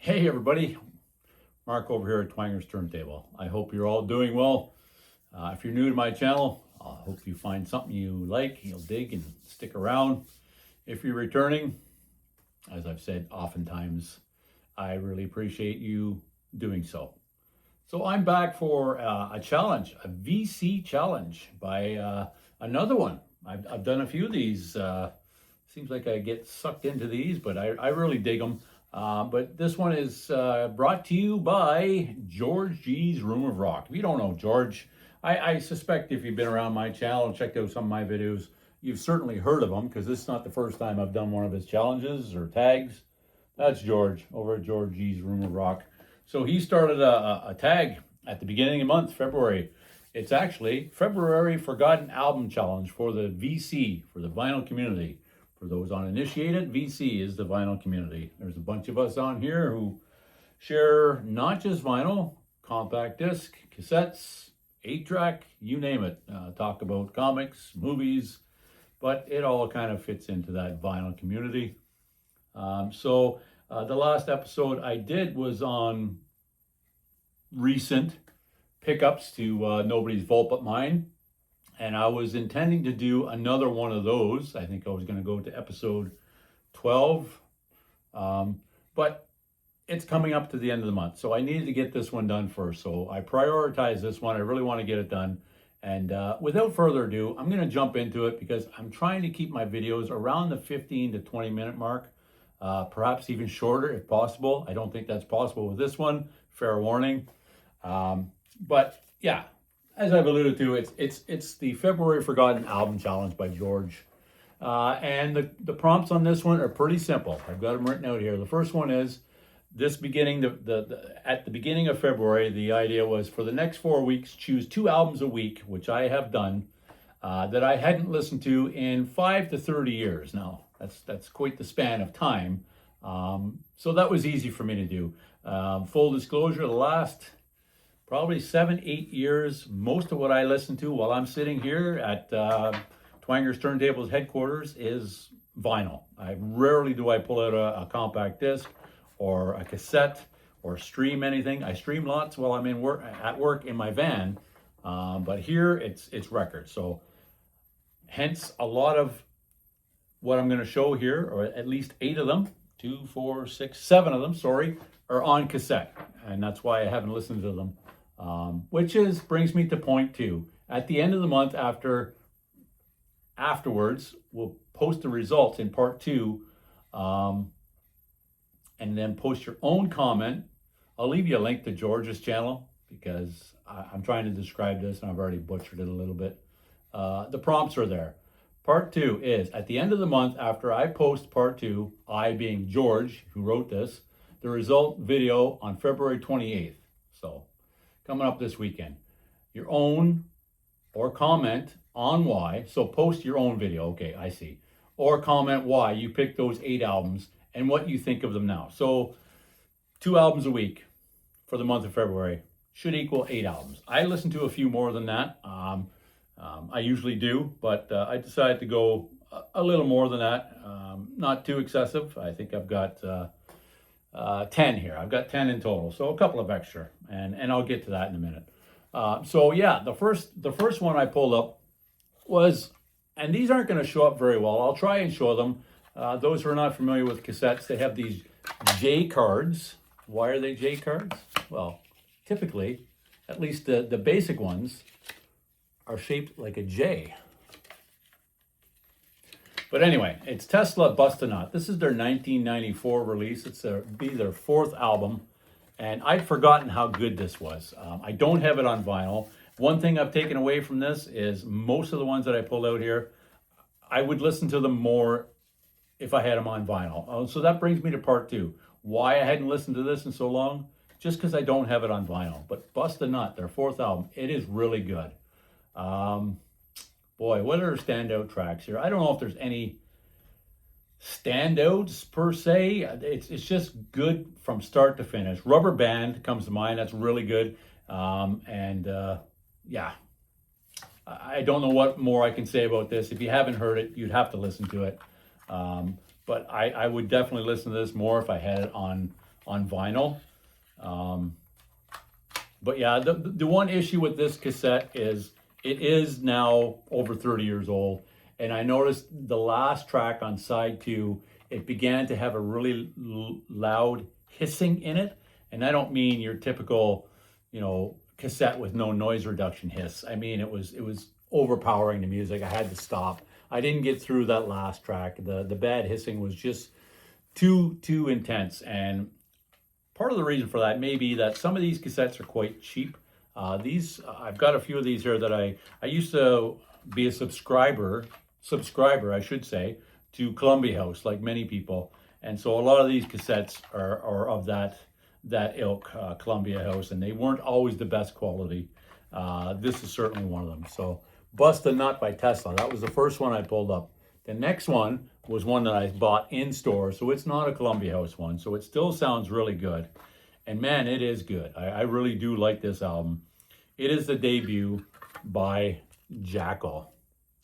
Hey everybody, Mark over here at Twanger's Turntable. I hope you're all doing well. If you're new to my channel, I hope you find something you like, you'll dig and stick around. If you're returning, as I've said oftentimes, I really appreciate you doing so. So I'm back for a challenge, a VC challenge by another one. I've done a few of these. Seems like I get sucked into these, but I really dig them. But this one is brought to you by George G's Room of Rock. If you don't know George, I suspect if you've been around my channel and checked out some of my videos, you've certainly heard of him, because this is not the first time I've done one of his challenges or tags. That's George over at George G's Room of Rock. So he started a tag at the beginning of the month, February. It's actually February Forgotten Album Challenge for the VC, for the vinyl community. For those uninitiated, VC is the vinyl community. There's a bunch of us on here who share not just vinyl, compact disc, cassettes, 8-track, you name it. Talk about comics, movies, but it all kind of fits into that vinyl community. So the last episode I did was on recent pickups to Nobody's Vault But Mine. And I was intending to do another one of those. I think I was going to go to episode 12. But it's coming up to the end of the month. So I needed to get this one done first. So I prioritized this one. I really want to get it done. And without further ado, I'm going to jump into it, because I'm trying to keep my videos around the 15 to 20 minute mark. Perhaps even shorter if possible. I don't think that's possible with this one. Fair warning. But yeah. As I've alluded to, it's the February Forgotten Album Challenge by George. And the prompts on this one are pretty simple. I've got them written out here. The first one is this beginning, at the beginning of February, the idea was for the next 4 weeks, choose 2 albums a week, which I have done, that I hadn't listened to in 5 to 30 years. Now, that's quite the span of time. So that was easy for me to do. Full disclosure, the last probably 7-8 years, most of what I listen to while I'm sitting here at Twanger's Turntables headquarters is vinyl. Rarely do I pull out a compact disc or a cassette or stream anything. I stream lots while I'm at work in my van, but here it's records. So hence a lot of what I'm going to show here, or at least 8 of them, 2, 4, 6, 7 of them, sorry, are on cassette, and that's why I haven't listened to them. Which brings me to point 2. At the end of the month, afterwards, we'll post the results in part 2, and then post your own comment. I'll leave you a link to George's channel, because I'm trying to describe this and I've already butchered it a little bit. The prompts are there. Part 2 is at the end of the month, after I post part 2, I being George, who wrote this, the result video on February 28th. So coming up this weekend, your own, or comment on why. So post your own video. Okay, I see. Or comment why you picked those 8 albums and what you think of them now. So 2 albums a week for the month of February should equal 8 albums. I listen to a few more than that. I usually do, but I decided to go a little more than that. Not too excessive. I think I've got 10 here. I've got 10 in total, so a couple of extra, and I'll get to that in a minute. So yeah, the first one I pulled up was, and these aren't going to show up very well. I'll try and show them. Those who are not familiar with cassettes, they have these J cards. Why are they J cards? Well, typically, at least the basic ones, are shaped like a J. But anyway, it's Tesla Bust a Nut. This is their 1994 release. It's be their 4th album. And I'd forgotten how good this was. I don't have it on vinyl. One thing I've taken away from this is most of the ones that I pulled out here, I would listen to them more if I had them on vinyl. So that brings me to part 2. Why I hadn't listened to this in so long? Just because I don't have it on vinyl. But Bust a Nut, their 4th album, it is really good. Boy, what are standout tracks here? I don't know if there's any standouts per se. It's just good from start to finish. Rubber Band comes to mind. That's really good. Yeah, I don't know what more I can say about this. If you haven't heard it, you'd have to listen to it. But I would definitely listen to this more if I had it on on vinyl. But yeah, the one issue with this cassette is it is now over 30 years old. And I noticed the last track on side 2, it began to have a really loud hissing in it. And I don't mean your typical, cassette with no noise reduction hiss. I mean, it was overpowering the music. I had to stop. I didn't get through that last track. The bad hissing was just too intense. And part of the reason for that may be that some of these cassettes are quite cheap. I've got a few of these here that I used to be a subscriber, I should say, to Columbia House, like many people. And so a lot of these cassettes are of that ilk, Columbia House, and they weren't always the best quality. This is certainly one of them. So Bust a Nut by Tesla, that was the first one I pulled up. The next one was one that I bought in store, so it's not a Columbia House one, so it still sounds really good. And man, it is good. I really do like this album. It is the debut by Jackyl.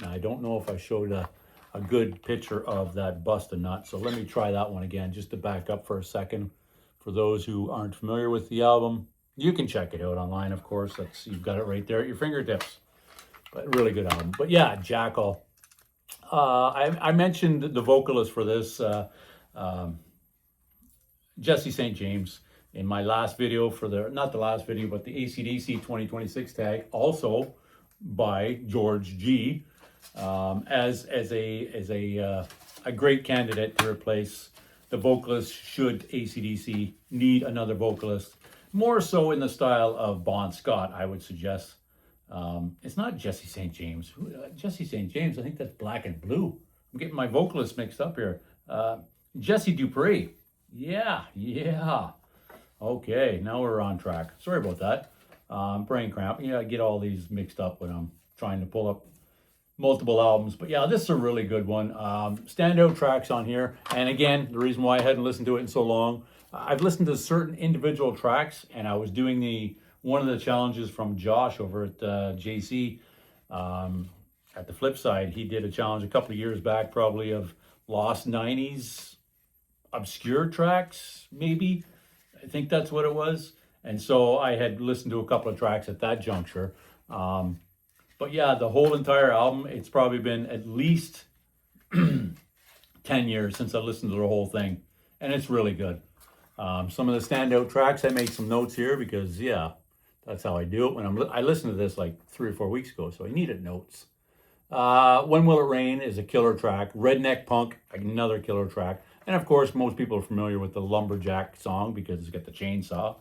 Now, I don't know if I showed a good picture of that Bust a Nut, so let me try that one again just to back up for a second. For those who aren't familiar with the album, you can check it out online, of course. You've got it right there at your fingertips. But really good album. But yeah, Jackyl. I mentioned the vocalist for this, Jesse St. James, in my last video not the last video, but the AC/DC 2026 tag, also by George G, as a great candidate to replace the vocalist should AC/DC need another vocalist, more so in the style of Bon Scott, I would suggest. It's not Jesse St. James. Jesse St. James, I think that's Black and Blue. I'm getting my vocalists mixed up here. Jesse Dupree. Yeah. Okay, now we're on track. Sorry about that. Brain cramp. Yeah, I get all these mixed up when I'm trying to pull up multiple albums. But yeah, this is a really good one. Standout tracks on here. And again, the reason why I hadn't listened to it in so long, I've listened to certain individual tracks, and I was doing one of the challenges from Josh over at JC. At the flip side, he did a challenge a couple of years back, probably of lost 90s obscure tracks, maybe. I think that's what it was. And so I had listened to a couple of tracks at that juncture. But yeah, the whole entire album, it's probably been at least 10 years since I listened to the whole thing. And it's really good. Some of the standout tracks, I made some notes here because, yeah, that's how I do it. I listened to this like 3 or 4 weeks ago, so I needed notes. When Will It Rain is a killer track. Redneck Punk, another killer track. And of course, most people are familiar with the Lumberjack song because it's got the chainsaw.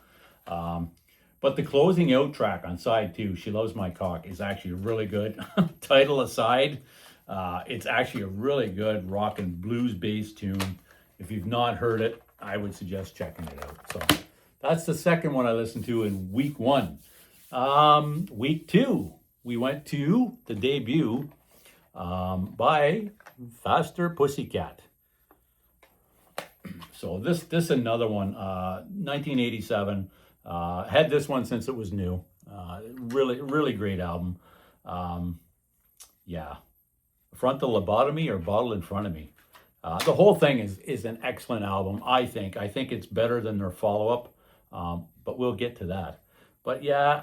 But the closing out track on side 2, She Loves My Cock, is actually really good. Title aside, it's actually a really good rock and blues based tune. If you've not heard it, I would suggest checking it out. So that's the second one I listened to in week 1. Week 2, we went to the debut by Faster Pussycat. So this is another one, 1987. Had this one since it was new. Really, really great album. Yeah. Frontal Lobotomy or Bottle in Front of Me. The whole thing is an excellent album, I think. I think it's better than their follow-up, but we'll get to that. But yeah,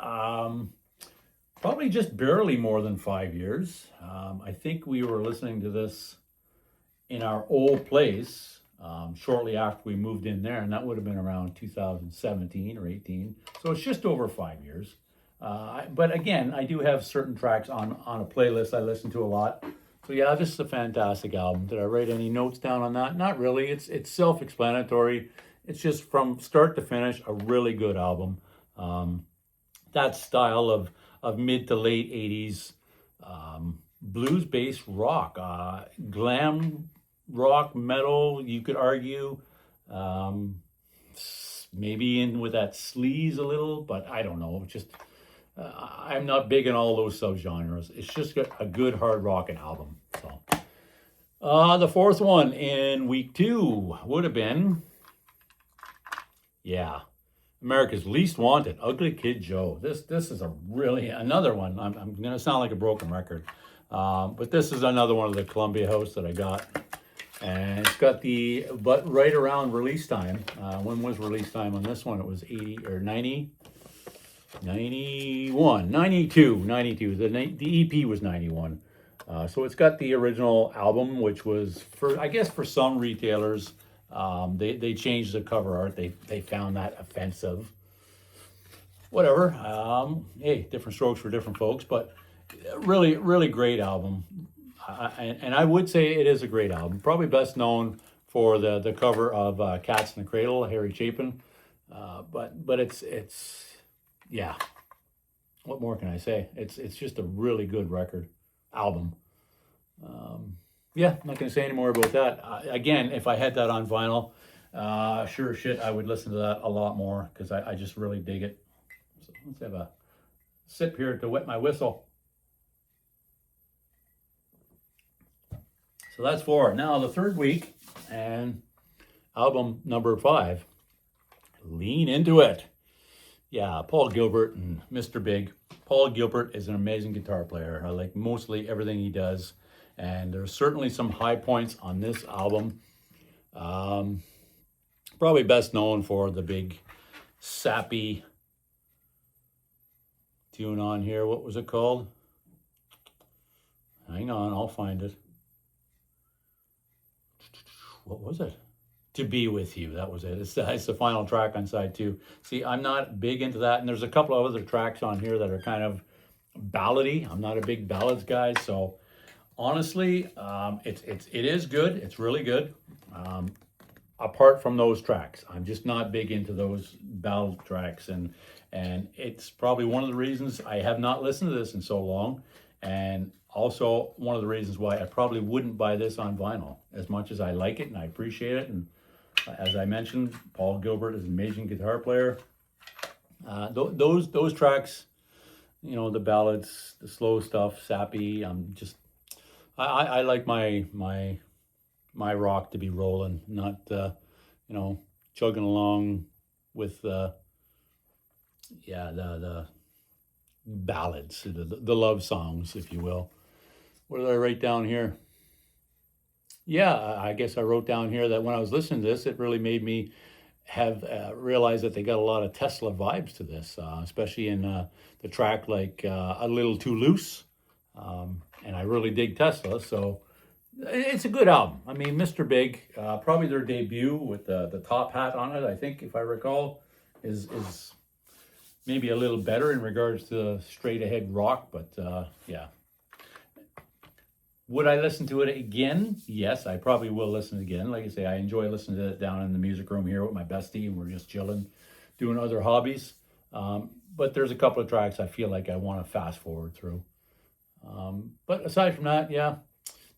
probably just barely more than 5 years. I think we were listening to this in our old place shortly after we moved in there, and that would have been around 2017 or 18. So it's just over 5 years. But again, I do have certain tracks on a playlist I listen to a lot. So yeah, this is a fantastic album. Did I write any notes down on that? Not really. It's self-explanatory. It's just from start to finish, a really good album. That style of mid to late 80s blues-based rock, glam rock, metal, you could argue, maybe in with that sleaze a little, but I don't know. Just I'm not big in all those subgenres. It's just a good hard rocking album. So the fourth one in week 2 would have been, yeah, America's Least Wanted, Ugly Kid Joe. This is another one. I'm gonna sound like a broken record, but this is another one of the Columbia House that I got And it's got but right around release time. When was release time on this one? It was 80 or 90, 91, 92, 92. The EP was 91. So it's got the original album, which was I guess for some retailers, they changed the cover art. They found that offensive. Whatever. Hey, different strokes for different folks, but really, really great album. And I would say it is a great album. Probably best known for the cover of Cats in the Cradle, Harry Chapin. But it's yeah. What more can I say? It's just a really good album. Yeah, I'm not going to say any more about that. Again, if I had that on vinyl, sure shit, I would listen to that a lot more because I just really dig it. So let's have a sip here to wet my whistle. So that's 4. Now the third week and album number 5, Lean Into It. Yeah, Paul Gilbert and Mr. Big. Paul Gilbert is an amazing guitar player. I like mostly everything he does. And there's certainly some high points on this album. Probably best known for the big sappy tune on here. What was it called? Hang on, I'll find it. What was it? To Be With You. That was it. It's the final track on side 2. See, I'm not big into that. And there's a couple of other tracks on here that are kind of ballady. I'm not a big ballads guy. So honestly, it is good. It's really good. Apart from those tracks, I'm just not big into those ballad tracks. And it's probably one of the reasons I have not listened to this in so long. And also one of the reasons why I probably wouldn't buy this on vinyl, as much as I like it and I appreciate it. And as I mentioned, Paul Gilbert is an amazing guitar player. Those tracks, you know, the ballads, the slow stuff, sappy. I like my rock to be rolling, not chugging along with the ballads, the love songs, if you will. What did I write down here? Yeah, I guess I wrote down here that when I was listening to this, it really made me have realized that they got a lot of Tesla vibes to this, especially in the track like A Little Too Loose. And I really dig Tesla, so it's a good album. I mean, Mr. Big, probably their debut with the top hat on it, I think, if I recall, is maybe a little better in regards to straight ahead rock, but yeah. Would I listen to it again? Yes, I probably will listen again. Like I say, I enjoy listening to it down in the music room here with my bestie, and we're just chilling, doing other hobbies. But there's a couple of tracks I feel like I want to fast forward through. But aside from that, yeah,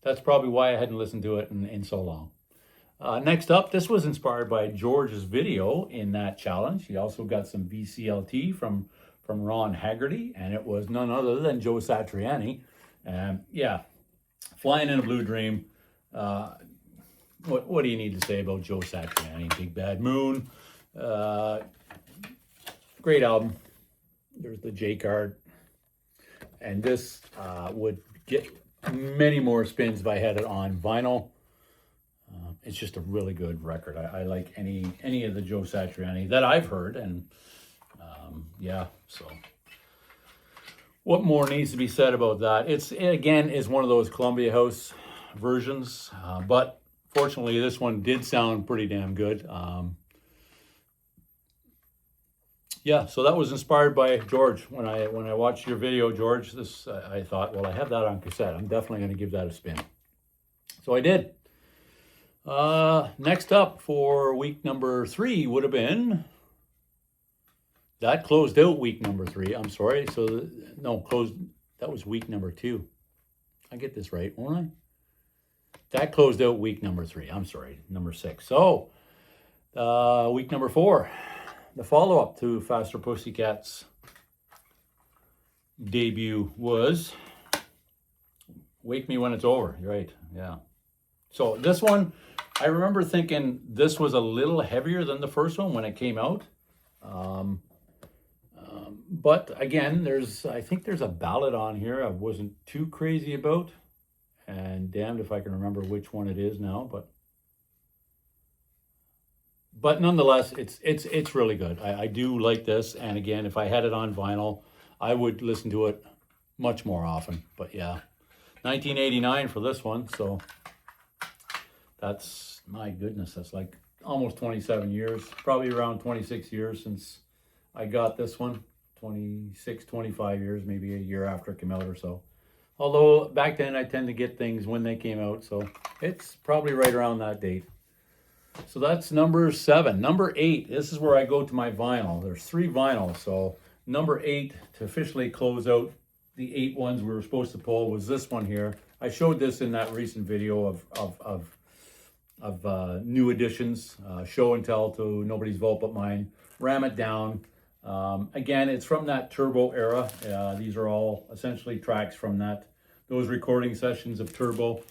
that's probably why I hadn't listened to it in so long. Next up, this was inspired by George's video in that challenge. He also got some VCLT from Ron Haggerty, and it was none other than Joe Satriani. Yeah, Flying in a Blue Dream. What do you need to say about Joe Satriani? Big Bad Moon. Great album. There's the J card. And this would get many more spins if I had it on vinyl. It's just a really good record. I like any of the Joe Satriani that I've heard, and yeah, so what more needs to be said about that? It again is one of those Columbia House versions, but fortunately this one did sound pretty damn good. Yeah, so that was inspired by George. When I watched your video, George, I thought, well, I have that on cassette. I'm definitely going to give that a spin. So I did. Next up for week number 3 would have been, that closed out week number 3. I'm sorry. So that was week number 2. I get this right, won't I? That closed out week number 3. I'm sorry, number 6. So week number 4, the follow-up to Faster Pussycat's debut was Wake Me When It's Over. You're right, yeah. So this one, I remember thinking this was a little heavier than the first one when it came out. But again, I think there's a ballad on here I wasn't too crazy about. And damned if I can remember which one it is now. But but nonetheless, it's really good. I do like this, and again, if I had it on vinyl, I would listen to it much more often. But yeah, 1989 for this one, so that's, my goodness, that's like almost 27 years, probably around 26 years since I got this one. 26, 25 years, maybe a year after it came out or so. Although back then I tend to get things when they came out, so it's probably right around that date. So that's number 7. Number 8, this is where I go to my vinyl. There's 3 vinyls, so number 8 to officially close out the 8 ones we were supposed to pull was this one here. I showed this in that recent video of new additions, Show and Tell to Nobody's Vault But Mine, Ram It Down. Again, it's from that Turbo era. These are all essentially tracks from those recording sessions of Turbo,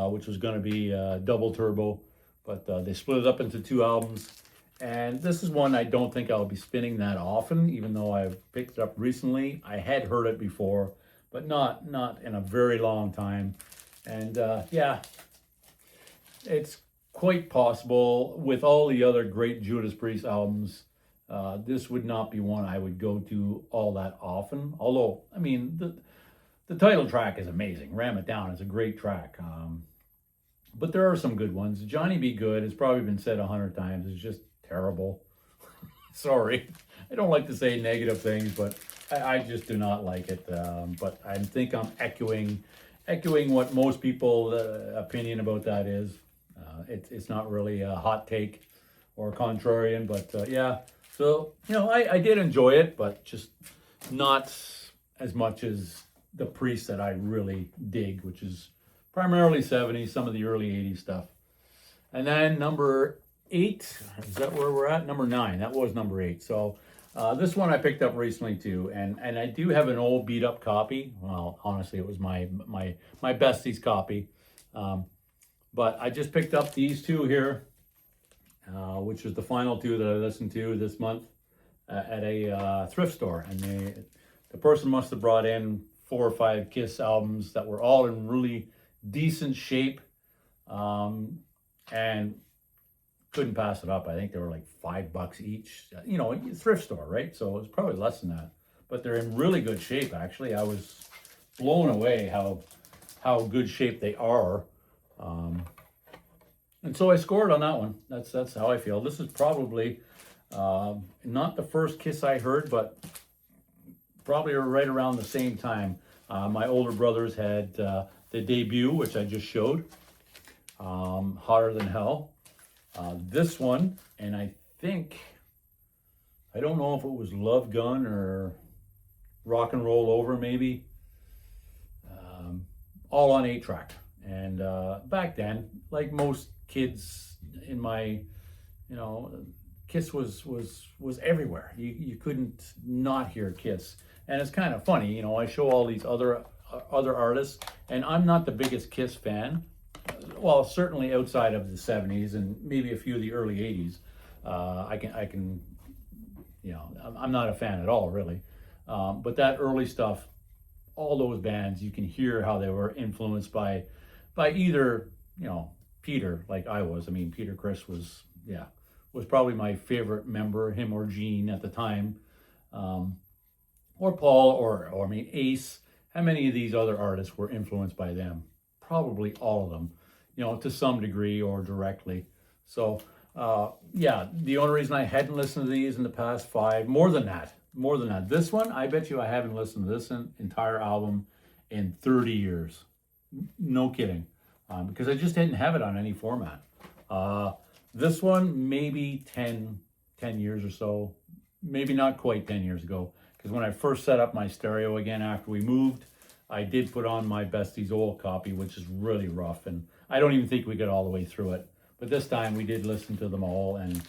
which was going to be double Turbo, but they split it up into 2 albums. And this is one I don't think I'll be spinning that often, even though I've picked it up recently. I had heard it before, but not in a very long time. And yeah, it's quite possible with all the other great Judas Priest albums, this would not be one I would go to all that often. Although, I mean, the title track is amazing. Ram It Down is a great track. But there are some good ones. Johnny Be Good has probably been said 100 times. It's just terrible. Sorry. I don't like to say negative things, but I just do not like it. But I think I'm echoing what most people's opinion about that is. It's not really a hot take or contrarian, but yeah. So, you know, I did enjoy it, but just not as much as the Priest that I really dig, which is primarily 70s, some of the early 80s stuff. And then number 8, is that where we're at? Number 9, that was number 8. So this one I picked up recently too, and I do have an old beat up copy. Well, honestly, it was my bestie's copy. But I just picked up these 2 here, which was the final 2 that I listened to this month at a thrift store. And the person must have brought in 4 or 5 Kiss albums that were all in really decent shape, and couldn't pass it up. I think they were like $5 each. You know, thrift store, right? So it was probably less than that. But they're in really good shape, actually. I was blown away how good shape they are. And so I scored on that one. That's how I feel. This is probably not the first Kiss I heard, but probably right around the same time. My older brothers had the debut, which I just showed, Hotter Than Hell. This one, and I don't know if it was Love Gun or Rock and Roll Over, maybe. All on 8-track. And back then, like most kids in my, you know, Kiss was everywhere. You couldn't not hear Kiss. And it's kind of funny, you know, I show all these other artists, and I'm not the biggest Kiss fan. Well, certainly outside of the 70s and maybe a few of the early 80s. I can, you know, I'm not a fan at all, really. But that early stuff, all those bands, you can hear how they were influenced by either, you know, Peter, like I was. I mean, Peter Criss was probably my favorite member, him or Gene at the time. Or Paul, or I mean, Ace. How many of these other artists were influenced by them? Probably all of them, you know, to some degree or directly. So, yeah, the only reason I hadn't listened to these in the past 5, more than that. This one, I bet you I haven't listened to this entire album in 30 years. No kidding. Because I just didn't have it on any format. This one, maybe 10 years or so. Maybe not quite 10 years ago. Because when I first set up my stereo again after we moved, I did put on my bestie's old copy, which is really rough. And I don't even think we got all the way through it. But this time we did listen to them all. And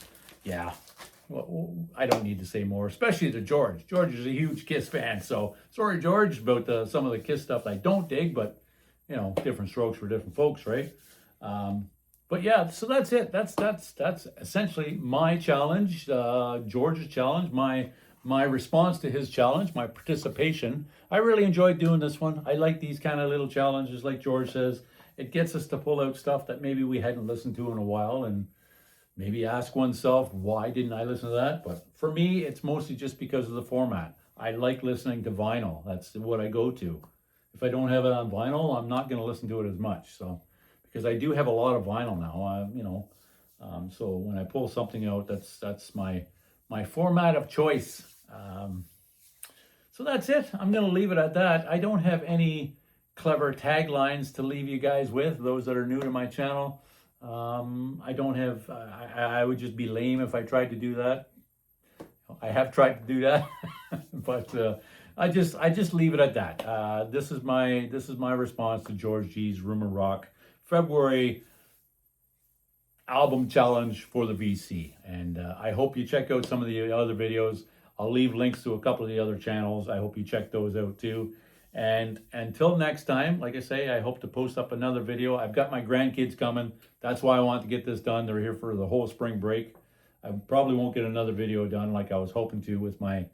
yeah, well, I don't need to say more, especially to George. George is a huge Kiss fan. So sorry, George, about some of the Kiss stuff I don't dig. But, you know, different strokes for different folks, right? But yeah, so that's it. That's essentially my challenge, George's challenge, my response to his challenge, my participation. I really enjoyed doing this one. I like these kind of little challenges, like George says. It gets us to pull out stuff that maybe we hadn't listened to in a while, and maybe ask oneself, why didn't I listen to that? But for me, it's mostly just because of the format. I like listening to vinyl. That's what I go to. If I don't have it on vinyl, I'm not going to listen to it as much. So, because I do have a lot of vinyl now, so when I pull something out, that's my format of choice. So that's it. I'm going to leave it at that. I don't have any clever taglines to leave you guys with, those that are new to my channel. I don't have, I would just be lame if I tried to do that. I have tried to do that, but I just leave it at that. This is my response to George G's Rumor Rock February album challenge for the VC. And I hope you check out some of the other videos. I'll leave links to a couple of the other channels. I hope you check those out too. And until next time, like I say, I hope to post up another video. I've got my grandkids coming. That's why I want to get this done. They're here for the whole spring break. I probably won't get another video done like I was hoping to with my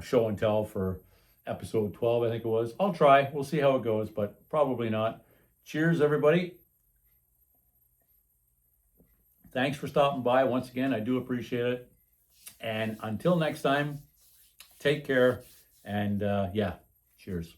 show and tell for episode 12, I think it was. I'll try. We'll see how it goes, but probably not. Cheers, everybody. Thanks for stopping by. Once again, I do appreciate it. And until next time, take care. And yeah, cheers.